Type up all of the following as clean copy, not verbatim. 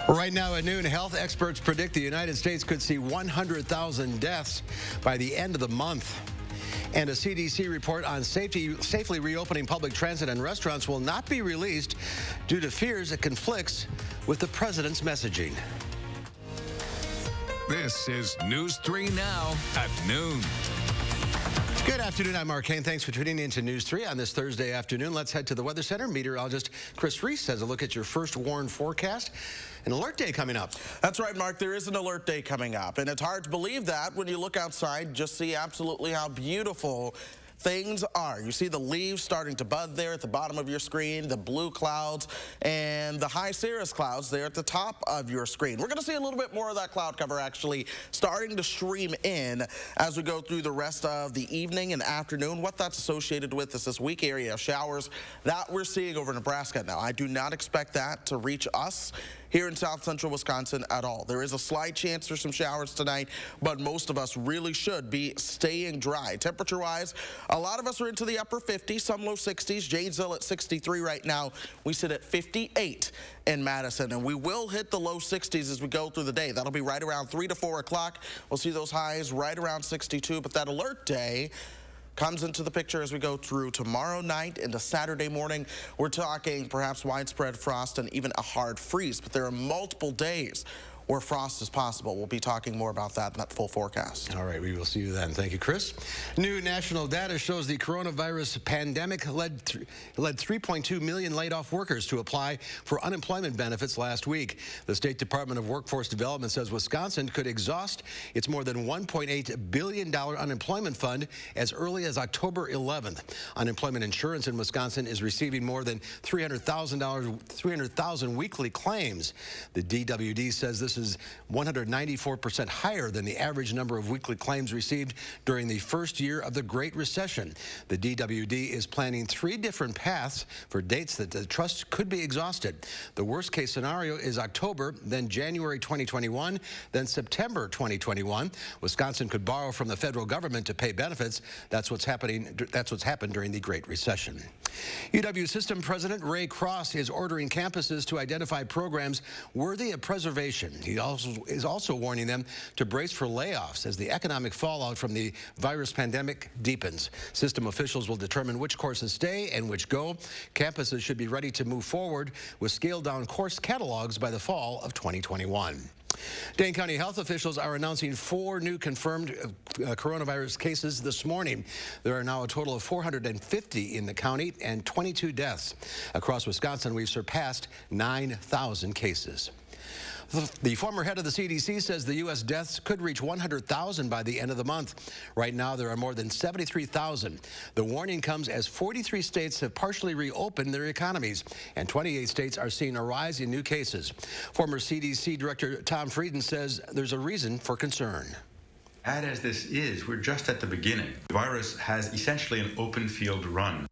Right now at noon, health experts predict the United States could see 100,000 deaths by the end of the month. And a CDC report on safely reopening public transit and restaurants will not be released due to fears it conflicts with the president's messaging. This is News 3 Now at noon. Good afternoon. I'm Mark Kane. Thanks for tuning in to News 3 on this Thursday afternoon. Let's head to the Weather Center. Meteorologist Chris Reese has a look at your first warned forecast. An alert day coming up. That's right, Mark. There is an alert day coming up, and it's hard to believe that when you look outside, just see absolutely how beautiful things are. You see the leaves starting to bud there at the bottom of your screen, the blue clouds, and the high cirrus clouds there at the top of your screen. We're going to see a little bit more of that cloud cover actually starting to stream in as we go through the rest of the evening and afternoon. What that's associated with is this weak area of showers that we're seeing over Nebraska. Now, I do not expect that to reach us here in south central Wisconsin at all. There is a slight chance for some showers tonight, but most of us really should be staying dry. Temperature-wise, a lot of us are into the upper 50s, some low 60s. Janesville at 63 right now. We sit at 58 in Madison, and we will hit the low 60s as we go through the day. That'll be right around 3 to 4 o'clock. We'll see those highs right around 62, but that alert day comes into the picture as we go through tomorrow night into Saturday morning. We're talking perhaps widespread frost and even a hard freeze, but there are multiple days where frost is possible. We'll be talking more about that in that full forecast. All right, we will see you then. Thank you, Chris. New national data shows the coronavirus pandemic led 3.2 million laid-off workers to apply for unemployment benefits last week. The State Department of Workforce Development says Wisconsin could exhaust its more than $1.8 billion unemployment fund as early as October 11th. Unemployment insurance in Wisconsin is receiving more than $300,000 weekly claims. The DWD says this is 194% higher than the average number of weekly claims received during the first year of the Great Recession. The DWD is planning 3 different paths for dates that the trust could be exhausted. The worst case scenario is October, then January 2021, then September 2021. Wisconsin could borrow from the federal government to pay benefits. That's what's happened during the Great Recession. UW System President Ray Cross is ordering campuses to identify programs worthy of preservation. He is also warning them to brace for layoffs as the economic fallout from the virus pandemic deepens. System officials will determine which courses stay and which go. Campuses should be ready to move forward with scaled-down course catalogs by the fall of 2021. Dane County health officials are announcing 4 new confirmed coronavirus cases this morning. There are now a total of 450 in the county and 22 deaths. Across Wisconsin, we've surpassed 9,000 cases. The former head of the CDC says the U.S. deaths could reach 100,000 by the end of the month. Right now, there are more than 73,000. The warning comes as 43 states have partially reopened their economies, and 28 states are seeing a rise in new cases. Former CDC Director Tom Frieden says there's a reason for concern. Bad as this is, we're just at the beginning. The virus has essentially an open field run.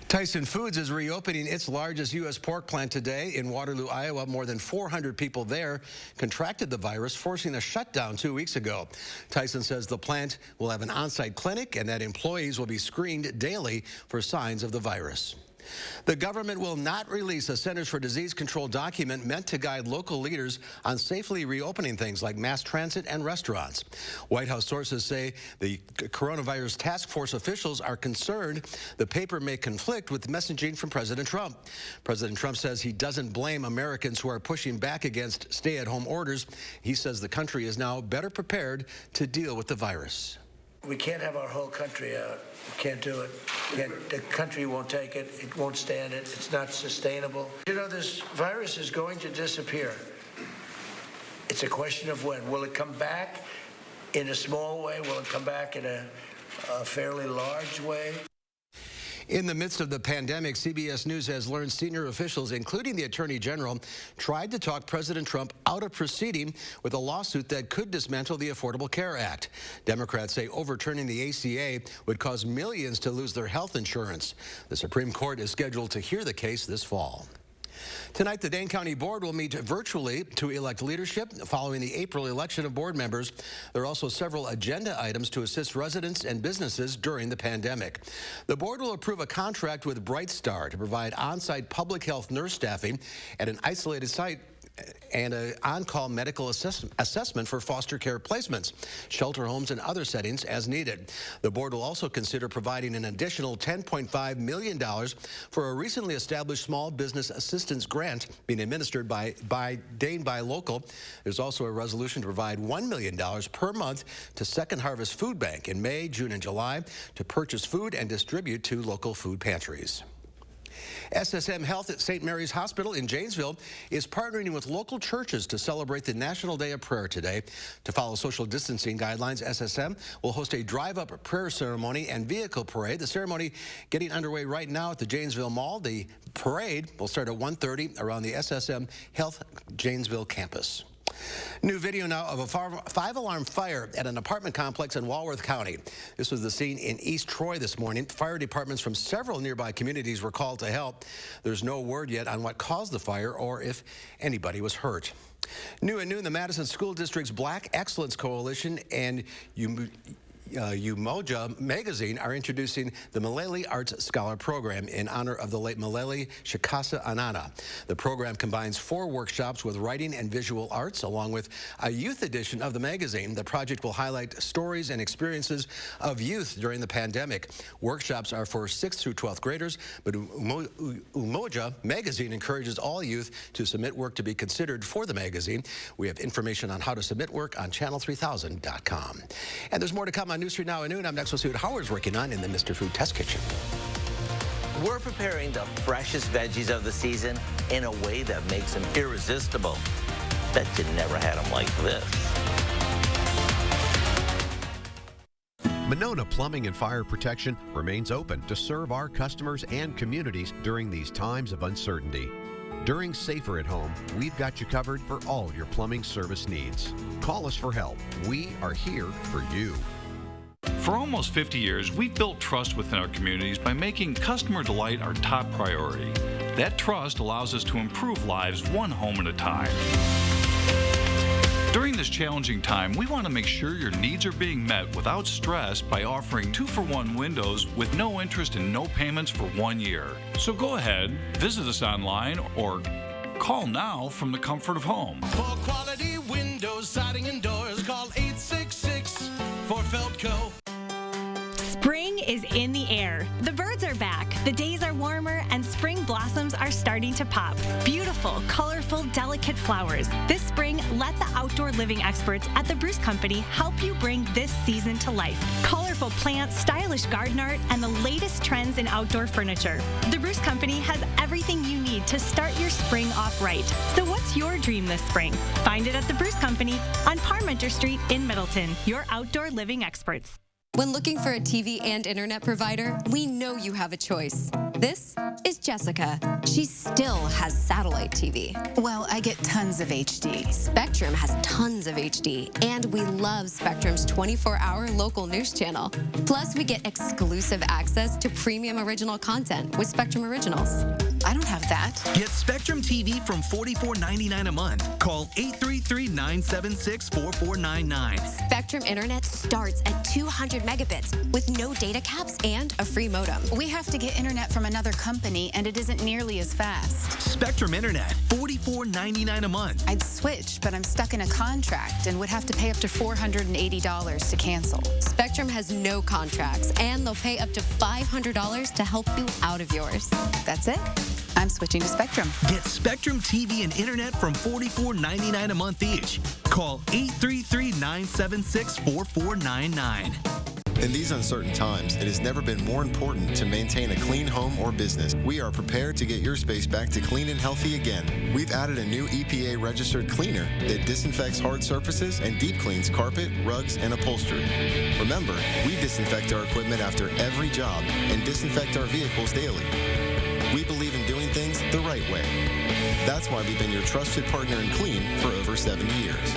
Tyson Foods is reopening its largest U.S. pork plant today in Waterloo, Iowa. More than 400 people there contracted the virus, forcing a shutdown 2 weeks ago. Tyson says the plant will have an on-site clinic and that employees will be screened daily for signs of the virus. The government will not release a Centers for Disease Control document meant to guide local leaders on safely reopening things like mass transit and restaurants. White House sources say the coronavirus task force officials are concerned the paper may conflict with messaging from President Trump. President Trump says he doesn't blame Americans who are pushing back against stay-at-home orders. He says the country is now better prepared to deal with the virus. We can't have our whole country out. We can't do it. The country won't take it. It won't stand it. It's not sustainable. You know, this virus is going to disappear. It's a question of when. Will it come back in a small way? Will it come back in a fairly large way? In the midst of the pandemic, CBS News has learned senior officials, including the Attorney General, tried to talk President Trump out of proceeding with a lawsuit that could dismantle the Affordable Care Act. Democrats say overturning the ACA would cause millions to lose their health insurance. The Supreme Court is scheduled to hear the case this fall. Tonight, the Dane County Board will meet virtually to elect leadership following the April election of board members. There are also several agenda items to assist residents and businesses during the pandemic. The board will approve a contract with Bright Star to provide on-site public health nurse staffing at an isolated site and an on-call medical assessment for foster care placements, shelter homes, and other settings as needed. The board will also consider providing an additional $10.5 million for a recently established small business assistance grant being administered by Dane Buy Local. There's also a resolution to provide $1 million per month to Second Harvest Food Bank in May, June, and July to purchase food and distribute to local food pantries. SSM Health at St. Mary's Hospital in Janesville is partnering with local churches to celebrate the National Day of Prayer today. To follow social distancing guidelines, SSM will host a drive-up prayer ceremony and vehicle parade. The ceremony getting underway right now at the Janesville Mall. The parade will start at 1:30 around the SSM Health Janesville campus. New video now of a five-alarm fire at an apartment complex in Walworth County. This was the scene in East Troy this morning. Fire departments from several nearby communities were called to help. There's no word yet on what caused the fire or if anybody was hurt. New at noon, the Madison School District's Black Excellence Coalition and Umoja magazine are introducing the Malele Arts Scholar Program in honor of the late Malele Shikasa Anana. The program combines 4 workshops with writing and visual arts, along with a youth edition of the magazine. The project will highlight stories and experiences of youth during the pandemic. Workshops are for 6th through 12th graders, but Umoja magazine encourages all youth to submit work to be considered for the magazine. We have information on how to submit work on channel3000.com. And there's more to come on News 3 Now at noon. I'm next. We'll see what Howard's working on in the Mr. Food Test Kitchen. We're preparing the freshest veggies of the season in a way that makes them irresistible. Bet you never had them like this. Monona Plumbing and Fire Protection remains open to serve our customers and communities during these times of uncertainty. During Safer at Home, we've got you covered for all your plumbing service needs. Call us for help. We are here for you. For almost 50 years, we've built trust within our communities by making customer delight our top priority. That trust allows us to improve lives one home at a time. During this challenging time, we want to make sure your needs are being met without stress by offering 2-for-1 windows with no interest and no payments for 1 year. So go ahead, visit us online, or call now from the comfort of home. For quality windows, siding, and doors, call 866 for Feltco. Spring is in the air. The birds are back, the days are warmer, and spring blossoms are starting to pop. Beautiful, colorful, delicate flowers. This spring, let the outdoor living experts at the Bruce Company help you bring this season to life. Colorful plants, stylish garden art, and the latest trends in outdoor furniture. The Bruce Company has everything you need to start your spring off right. So what's your dream this spring? Find it at the Bruce Company on Parmenter Street in Middleton, your outdoor living experts. When looking for a TV and internet provider, we know you have a choice. This is Jessica. She still has satellite TV. Well, I get tons of HD. Spectrum has tons of HD, and we love Spectrum's 24-hour local news channel. Plus, we get exclusive access to premium original content with Spectrum Originals. I don't have that. Get Spectrum TV from $44.99 a month. Call 833-976-4499. Spectrum Internet starts at 200 megabits with no data caps and a free modem. We have to get internet from another company, and it isn't nearly as fast. Spectrum Internet, $44.99 a month. I'd switch, but I'm stuck in a contract and would have to pay up to $480 to cancel. Spectrum has no contracts, and they'll pay up to $500 to help you out of yours. That's it. I'm switching to Spectrum. Get Spectrum TV and internet from $44.99 a month each. Call 833-976-4499. In these uncertain times, it has never been more important to maintain a clean home or business. We are prepared to get your space back to clean and healthy again. We've added a new EPA-registered cleaner that disinfects hard surfaces and deep cleans carpet, rugs, and upholstery. Remember, we disinfect our equipment after every job and disinfect our vehicles daily. We believe in doing things the right way. That's why we've been your trusted partner in clean for over 70 years.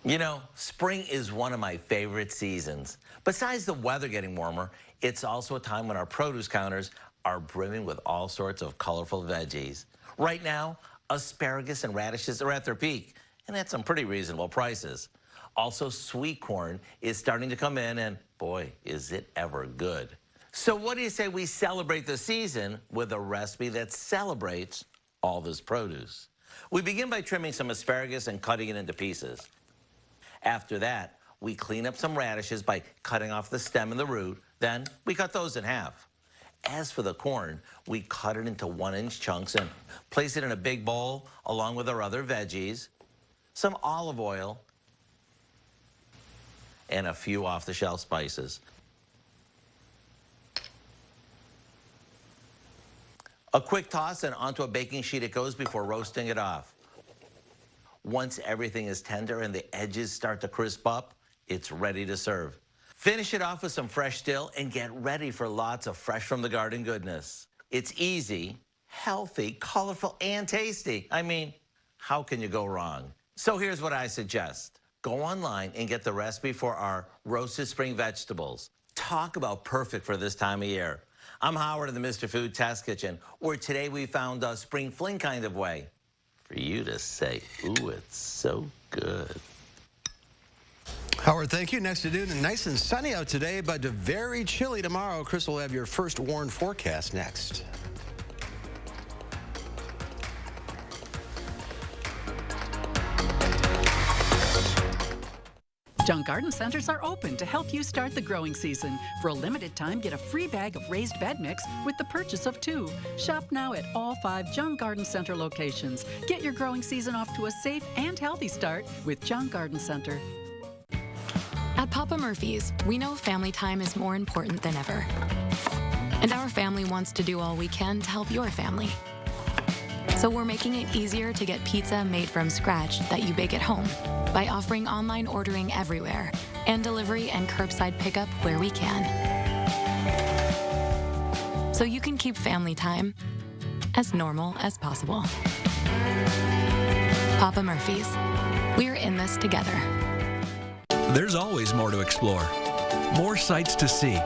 You know, spring is one of my favorite seasons. Besides the weather getting warmer, it's also a time when our produce counters are brimming with all sorts of colorful veggies. Right now, asparagus and radishes are at their peak, and at some pretty reasonable prices. Also, sweet corn is starting to come in, and boy, is it ever good. So what do you say we celebrate the season with a recipe that celebrates all this produce? We begin by trimming some asparagus and cutting it into pieces. After that, we clean up some radishes by cutting off the stem and the root. Then we cut those in half. As for the corn, we cut it into 1-inch chunks and place it in a big bowl along with our other veggies, some olive oil, and a few off-the-shelf spices. A quick toss and onto a baking sheet it goes before roasting it off. Once everything is tender and the edges start to crisp up, it's ready to serve. Finish it off with some fresh dill and get ready for lots of fresh from the garden goodness. It's easy, healthy, colorful, and tasty. I mean, how can you go wrong? So here's what I suggest. Go online and get the recipe for our roasted spring vegetables. Talk about perfect for this time of year. I'm Howard in the Mr. Food Test Kitchen, where today we found a spring fling kind of way for you to say, ooh, it's so good. Howard, thank you. Next to noon, nice and sunny out today, but very chilly tomorrow. Chris will have your first warned forecast next. Junk Garden Centers are open to help you start the growing season. For a limited time, get a free bag of raised bed mix with the purchase of 2. Shop now at all 5 Junk Garden Center locations. Get your growing season off to a safe and healthy start with Junk Garden Center. At Papa Murphy's, we know family time is more important than ever. And our family wants to do all we can to help your family. So we're making it easier to get pizza made from scratch that you bake at home by offering online ordering everywhere and delivery and curbside pickup where we can. So you can keep family time as normal as possible. Papa Murphy's, we're in this together. There's always more to explore, more sights to see,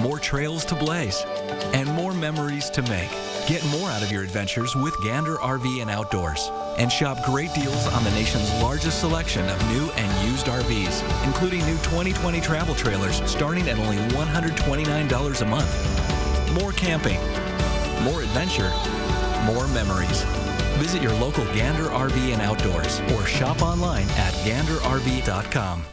more trails to blaze, and more memories to make. Get more out of your adventures with Gander RV and Outdoors, and shop great deals on the nation's largest selection of new and used RVs, including new 2020 travel trailers starting at only $129 a month. More camping, more adventure, more memories. Visit your local Gander RV and Outdoors or shop online at ganderrv.com.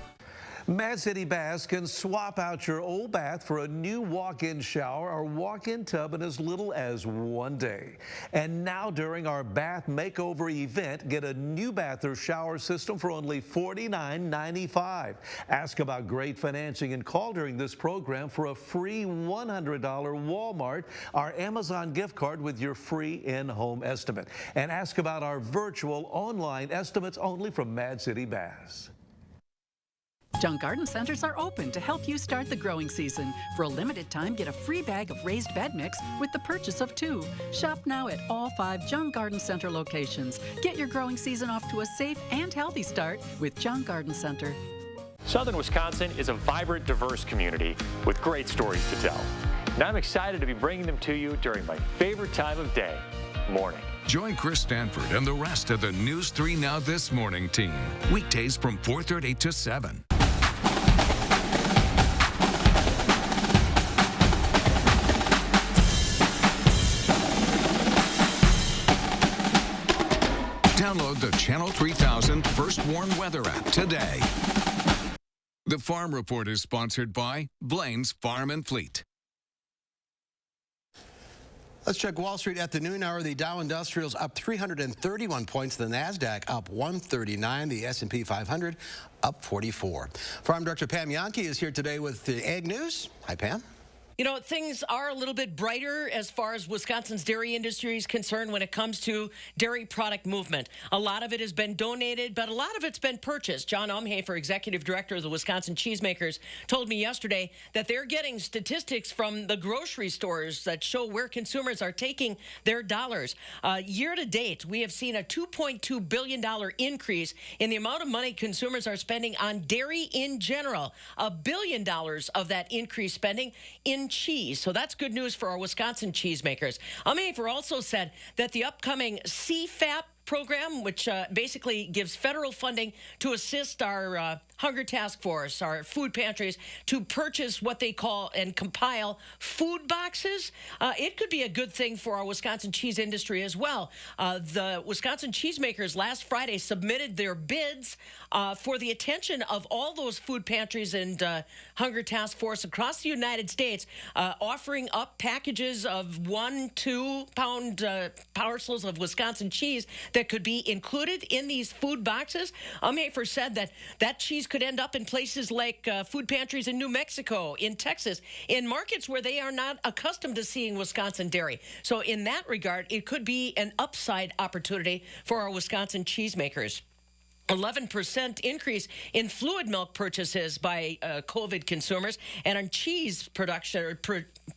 Mad City Baths can swap out your old bath for a new walk-in shower or walk-in tub in as little as 1 day. And now during our bath makeover event, get a new bath or shower system for only $49.95. Ask about great financing and call during this program for a free $100 Walmart or Amazon gift card with your free in-home estimate. And ask about our virtual online estimates only from Mad City Baths. Junk Garden Centers are open to help you start the growing season. For a limited time, get a free bag of raised bed mix with the purchase of 2. Shop now at all 5 Junk Garden Center locations. Get your growing season off to a safe and healthy start with Junk Garden Center. Southern Wisconsin is a vibrant, diverse community with great stories to tell. And I'm excited to be bringing them to you during my favorite time of day, morning. Join Chris Stanford and the rest of the News 3 Now This Morning team. Weekdays from 4:30 to 7. Download the Channel 3000 First Warn Weather app today. The Farm Report is sponsored by Blain's Farm and Fleet. Let's check Wall Street at the noon hour. The Dow Industrials up 331 points. The NASDAQ up 139. The S&P 500 up 44. Farm Director Pam Yankee is here today with the Ag News. Hi, Pam. You know, things are a little bit brighter as far as Wisconsin's dairy industry is concerned when it comes to dairy product movement. A lot of it has been donated, but a lot of it's been purchased. John Heifer, executive director of the Wisconsin Cheesemakers, told me yesterday that they're getting statistics from the grocery stores that show where consumers are taking their dollars. Year to date, we have seen a $2.2 billion increase in the amount of money consumers are spending on dairy in general. $1 billion of that increased spending in cheese. So that's good news for our Wisconsin cheesemakers. Heifer also said that the upcoming CFAP program, which basically gives federal funding to assist our Hunger Task Force, our food pantries, to purchase what they call and compile food boxes. It could be a good thing for our Wisconsin cheese industry as well. The Wisconsin cheesemakers last Friday submitted their bids for the attention of all those food pantries and Hunger Task Force across the United States, offering up packages of 1-2 pound parcels of Wisconsin cheese that could be included in these food boxes. Heifer said that that cheese could end up in places like food pantries in New Mexico, in Texas, in markets where they are not accustomed to seeing Wisconsin dairy. So in that regard, it could be an upside opportunity for our Wisconsin cheesemakers. 11% increase in fluid milk purchases by COVID consumers, and on cheese production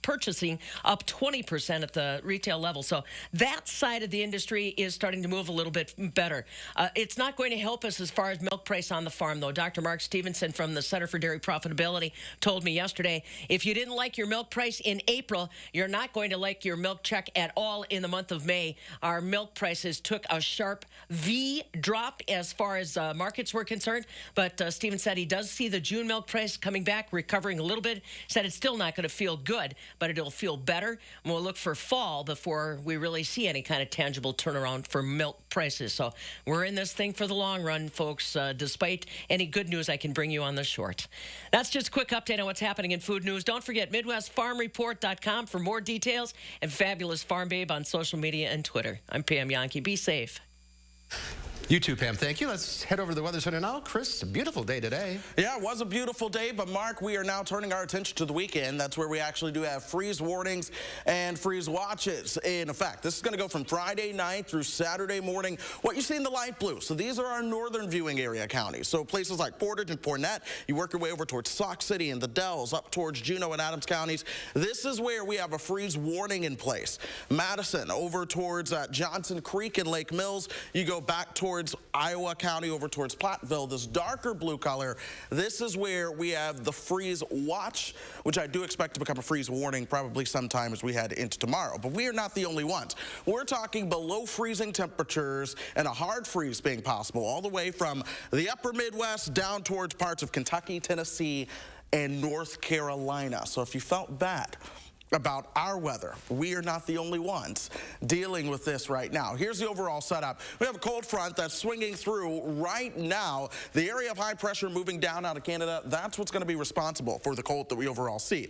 purchasing up 20% at the retail level. So that side of the industry is starting to move a little bit better. It's not going to help us as far as milk price on the farm, though. Dr. Mark Stevenson from the Center for Dairy Profitability told me yesterday, if you didn't like your milk price in April, you're not going to like your milk check at all in the month of May. Our milk prices took a sharp V drop as far as markets were concerned, but Steven said he does see the June milk price coming back, recovering a little bit. Said it's still not going to feel good, but it'll feel better. And we'll look for fall before we really see any kind of tangible turnaround for milk prices. So we're in this thing for the long run, folks, despite any good news I can bring you on the short. That's just a quick update on what's happening in food news. Don't forget MidwestFarmReport.com for more details, and Fabulous Farm Babe on social media and Twitter. I'm Pam Yankee. Be safe. You too, Pam. Thank you. Let's head over to the Weather Center now. Chris, it's a beautiful day today. Yeah, it was a beautiful day, but Mark, we are now turning our attention to the weekend. That's where we actually do have freeze warnings and freeze watches in effect. This is going to go from Friday night through Saturday morning. What you see in the light blue, so these are our northern viewing area counties. So places like Portage and Portnet, you work your way over towards Sauk City and the Dells, up towards Juneau and Adams counties. This is where we have a freeze warning in place. Madison, over towards Johnson Creek and Lake Mills. You go back towards Iowa County, over towards Platteville, this darker blue color. This is where we have the freeze watch, which I do expect to become a freeze warning probably sometime as we head into tomorrow. But we are not the only ones. We're talking below freezing temperatures and a hard freeze being possible all the way from the upper Midwest down towards parts of Kentucky, Tennessee, and North Carolina. So if you felt bad about our weather, we are not the only ones dealing with this right now. Here's the overall setup. We have a cold front that's swinging through right now. The area of high pressure moving down out of Canada, that's what's going to be responsible for the cold that we overall see.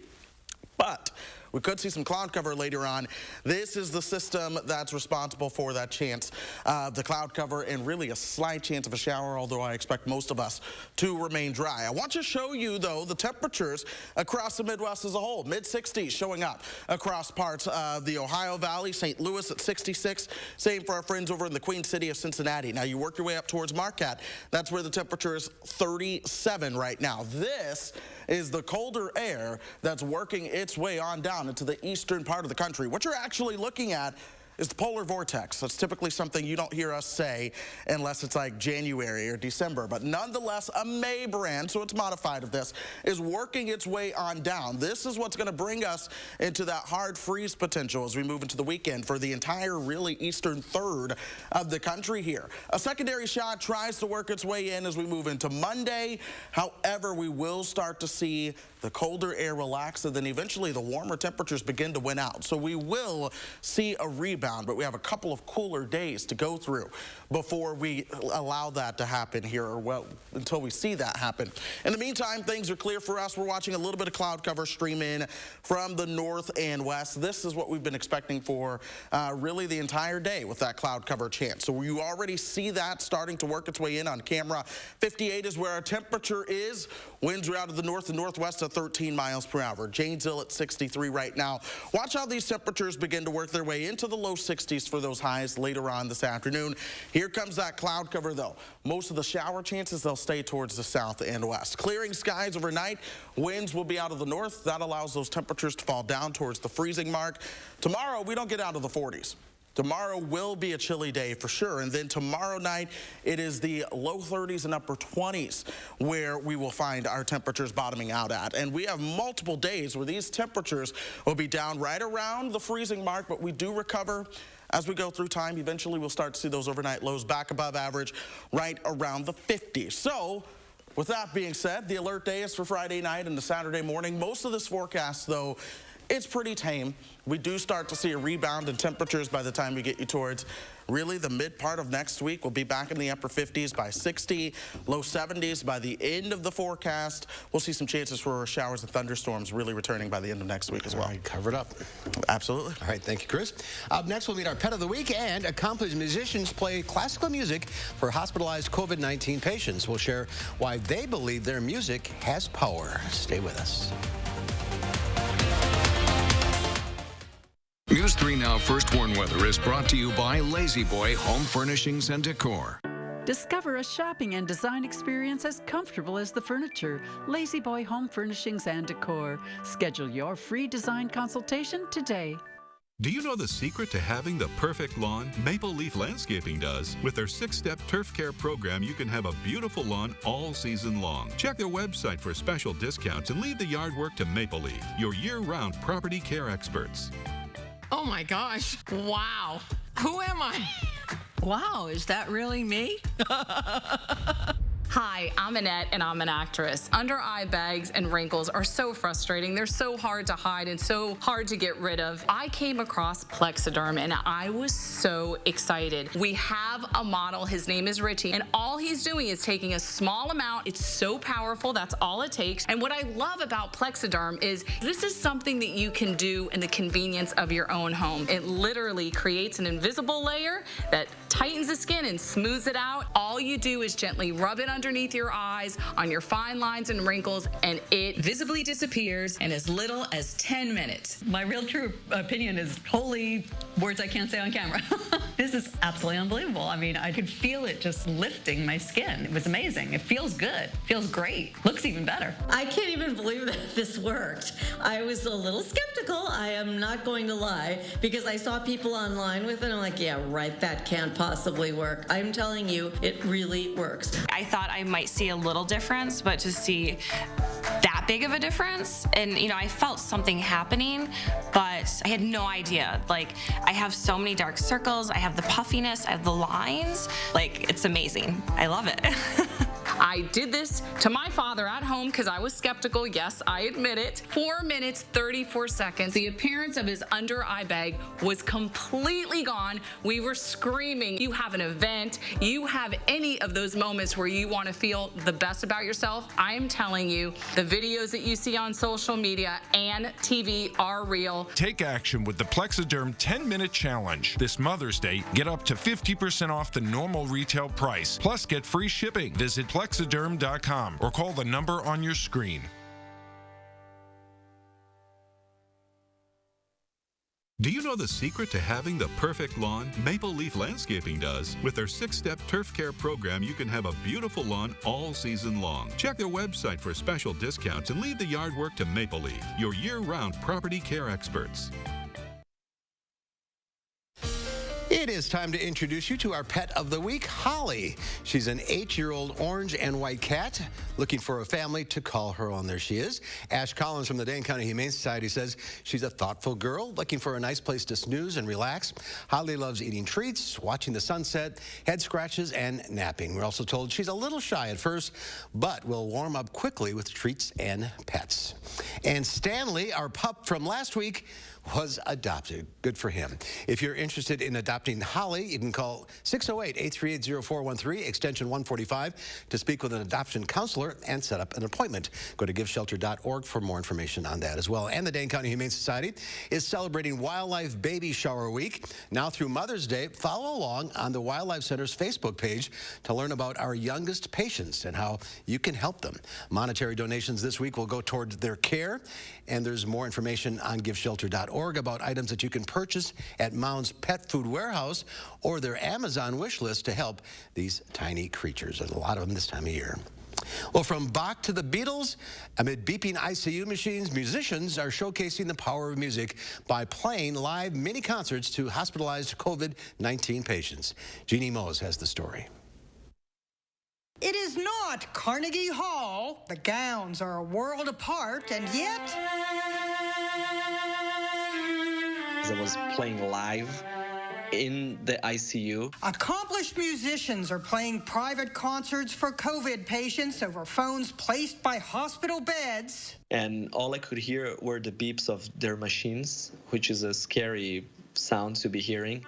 But we could see some cloud cover later on. This is the system that's responsible for that chance of the cloud cover and really a slight chance of a shower, although I expect most of us to remain dry. I want to show you, though, the temperatures across the Midwest as a whole. Mid-60s showing up across parts of the Ohio Valley, St. Louis at 66. Same for our friends over in the Queen City of Cincinnati. Now, you work your way up towards Marquette. That's where the temperature is 37 right now. This is the colder air that's working its way on down into the eastern part of the country. What you're actually looking at is the polar vortex. That's typically something you don't hear us say unless it's like January or December. But nonetheless, a May brand, so it's modified of this, is working its way on down. This is what's going to bring us into that hard freeze potential as we move into the weekend for the entire really eastern third of the country here. A secondary shot tries to work its way in as we move into Monday. However, we will start to see the colder air relax, and then eventually the warmer temperatures begin to win out. So we will see a rebound rebound, but we have a couple of cooler days to go through before we allow that to happen here, or well, until we see that happen. In the meantime, things are clear for us. We're watching a little bit of cloud cover stream in from the north and west. This is what we've been expecting for really the entire day with that cloud cover chance. So you already see that starting to work its way in on camera. 58 is where our temperature is. Winds are out of the north and northwest at 13 miles per hour. Janesville at 63 right now. Watch how these temperatures begin to work their way into the low 60s for those highs later on this afternoon. Here comes that cloud cover, though. Most of the shower chances, they'll stay towards the south and west. Clearing skies overnight. Winds will be out of the north. That allows those temperatures to fall down towards the freezing mark. Tomorrow, we don't get out of the 40s. Tomorrow will be a chilly day for sure. And then tomorrow night, it is the low 30s and upper 20s where we will find our temperatures bottoming out at. And we have multiple days where these temperatures will be down right around the freezing mark, but we do recover as we go through time. Eventually, we'll start to see those overnight lows back above average right around the 50s. So, with that being said, the alert day is for Friday night and the Saturday morning. Most of this forecast, though, it's pretty tame. We do start to see a rebound in temperatures by the time we get you towards really the mid part of next week. We'll be back in the upper 50s by 60, low 70s by the end of the forecast. We'll see some chances for showers and thunderstorms really returning by the end of next week as well. All right, covered up. Absolutely. All right, thank you, Chris. Up next, we'll meet our pet of the week, and accomplished musicians play classical music for hospitalized COVID-19 patients. We'll share why they believe their music has power. Stay with us. News 3 Now First Warn Weather is brought to you by Lazy Boy Home Furnishings and Decor. Discover a shopping and design experience as comfortable as the furniture. Lazy Boy Home Furnishings and Decor. Schedule your free design consultation today. Do you know the secret to having the perfect lawn? Maple Leaf Landscaping does. With their 6-step turf care program, you can have a beautiful lawn all season long. Check their website for special discounts and leave the yard work to Maple Leaf, your year-round property care experts. Oh my gosh. Wow. Who am I? Wow, is that really me? Hi, I'm Annette, and I'm an actress. Under eye bags and wrinkles are so frustrating. They're so hard to hide and so hard to get rid of. I came across Plexiderm, and I was so excited. We have a model. His name is Richie, and all he's doing is taking a small amount. It's so powerful. That's all it takes. And what I love about Plexiderm is this is something that you can do in the convenience of your own home. It literally creates an invisible layer that tightens the skin and smooths it out. All you do is gently rub it underneath your eyes, on your fine lines and wrinkles, and it visibly disappears in as little as 10 minutes. My real true opinion is holy words I can't say on camera. This is absolutely unbelievable. I mean, I could feel it just lifting my skin. It was amazing. It feels good. Feels great. Looks even better. I can't even believe that this worked. I was a little skeptical, I am not going to lie, because I saw people online with it, and I'm like, yeah, right, that can't possibly work. I'm telling you, it really works. I thought I might see a little difference, but to see that big of a difference, and you know, I felt something happening, but I had no idea. Like, I have so many dark circles, I have the puffiness, I have the lines. Like, it's amazing. I love it. I did this to my father at home because I was skeptical. Yes, I admit it. 4 minutes, 34 seconds. The appearance of his under eye bag was completely gone. We were screaming. You have an event, you have any of those moments where you want to feel the best about yourself. I'm telling you, the videos that you see on social media and TV are real. Take action with the Plexiderm 10-minute challenge. This Mother's Day, get up to 50% off the normal retail price. Plus, get free shipping. Visit Plexiderm.com or call the number on your screen. Do you know the secret to having the perfect lawn? Maple Leaf Landscaping does. With their 6-step turf care program, you can have a beautiful lawn all season long. Check their website for special discounts and leave the yard work to Maple Leaf, your year-round property care experts. It is time to introduce you to our pet of the week, Holly. She's an 8-year-old orange and white cat looking for a family to call her own. There she is. Ash Collins from the Dane County Humane Society says she's a thoughtful girl looking for a nice place to snooze and relax. Holly loves eating treats, watching the sunset, head scratches, and napping. We're also told she's a little shy at first, but will warm up quickly with treats and pets. And Stanley, our pup from last week, was adopted. Good for him. If you're interested in adopting Holly, you can call 608-838-0413, extension 145, to speak with an adoption counselor and set up an appointment. Go to giveshelter.org for more information on that as well. And the Dane County Humane Society is celebrating Wildlife Baby Shower Week. Now through Mother's Day, follow along on the Wildlife Center's Facebook page to learn about our youngest patients and how you can help them. Monetary donations this week will go toward their care, and there's more information on giveshelter.org about items that you can purchase at Mound's Pet Food Warehouse or their Amazon wish list to help these tiny creatures. There's a lot of them this time of year. Well, from Bach to the Beatles, amid beeping ICU machines, musicians are showcasing the power of music by playing live mini concerts to hospitalized COVID-19 patients. Jeannie Mose has the story. It is not Carnegie Hall. The gowns are a world apart, and yet I was playing live in the ICU. Accomplished musicians are playing private concerts for COVID patients over phones placed by hospital beds. And all I could hear were the beeps of their machines, which is a scary sound to be hearing.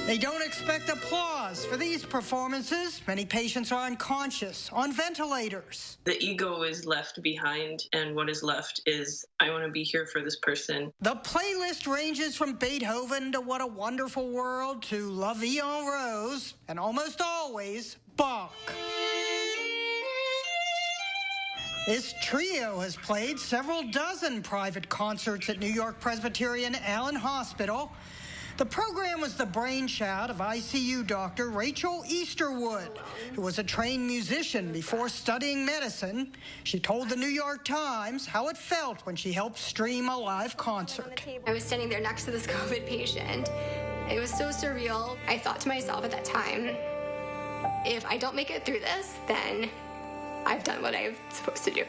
They don't expect applause for these performances. Many patients are unconscious, on ventilators. The ego is left behind, and what is left is, I want to be here for this person. The playlist ranges from Beethoven to What a Wonderful World to La Vie en Rose, and almost always Bach. This trio has played several dozen private concerts at New York Presbyterian Allen Hospital. The program was the brainchild of ICU doctor Rachel Easterwood, who was a trained musician before studying medicine. She told the New York Times how it felt when she helped stream a live concert. I was standing there next to this COVID patient. It was so surreal. I thought to myself at that time, if I don't make it through this, then I've done what I'm supposed to do.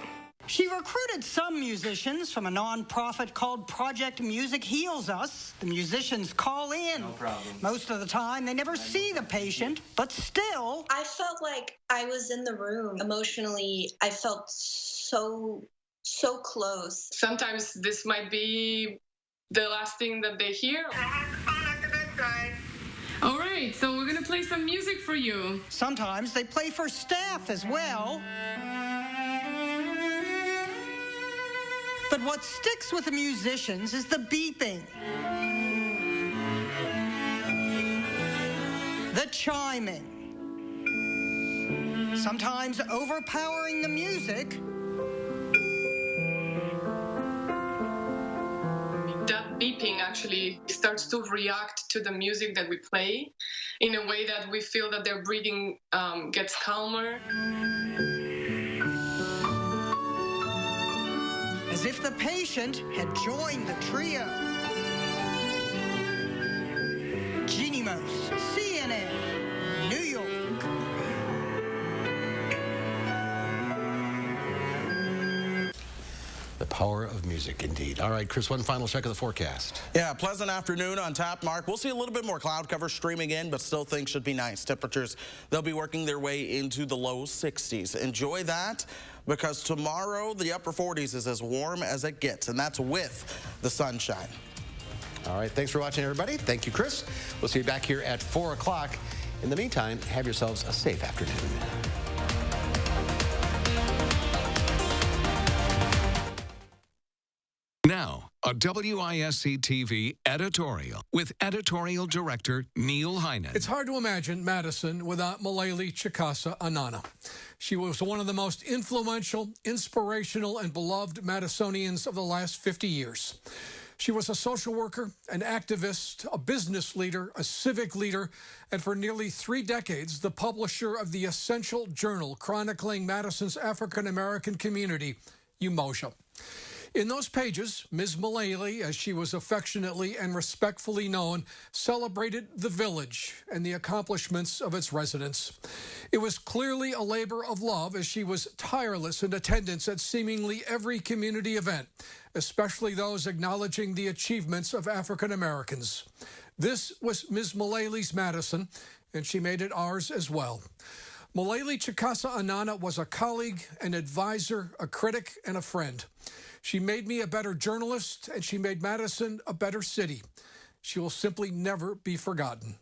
She recruited some musicians from a nonprofit called Project Music Heals Us. The musicians call in. No problem. Most of the time, they never see the patient, but still. I felt like I was in the room. Emotionally, I felt so close. Sometimes this might be the last thing that they hear. All right, so we're gonna play some music for you. Sometimes they play for staff as well. But what sticks with the musicians is the beeping, the chiming, sometimes overpowering the music. That beeping actually starts to react to the music that we play in a way that we feel that their breathing gets calmer. As if the patient had joined the trio. Jeannie Mose, CNN, New York. The power of music, indeed. All right, Chris, one final check of the forecast. Yeah, pleasant afternoon on tap, Mark. We'll see a little bit more cloud cover streaming in, but still things should be nice. Temperatures, they'll be working their way into the low 60s. Enjoy that, because tomorrow the upper 40s is as warm as it gets, and that's with the sunshine. All right, thanks for watching, everybody. Thank you, Chris. We'll see you back here at 4 o'clock. In the meantime, have yourselves a safe afternoon. Now, a WISC-TV editorial with editorial director Neil Heinen. It's hard to imagine Madison without Mulayli Chikasa Anana. She was one of the most influential, inspirational, and beloved Madisonians of the last 50 years. She was a social worker, an activist, a business leader, a civic leader, and for nearly 3 decades, the publisher of the essential journal chronicling Madison's African-American community, Umoja. In those pages, Ms. Mulayli, as she was affectionately and respectfully known, celebrated the village and the accomplishments of its residents. It was clearly a labor of love, as she was tireless in attendance at seemingly every community event, especially those acknowledging the achievements of African Americans. This was Ms. Mulayli's Madison, and she made it ours as well. Mulayli Chikasa Anana was a colleague, an advisor, a critic, and a friend. She made me a better journalist, and she made Madison a better city. She will simply never be forgotten.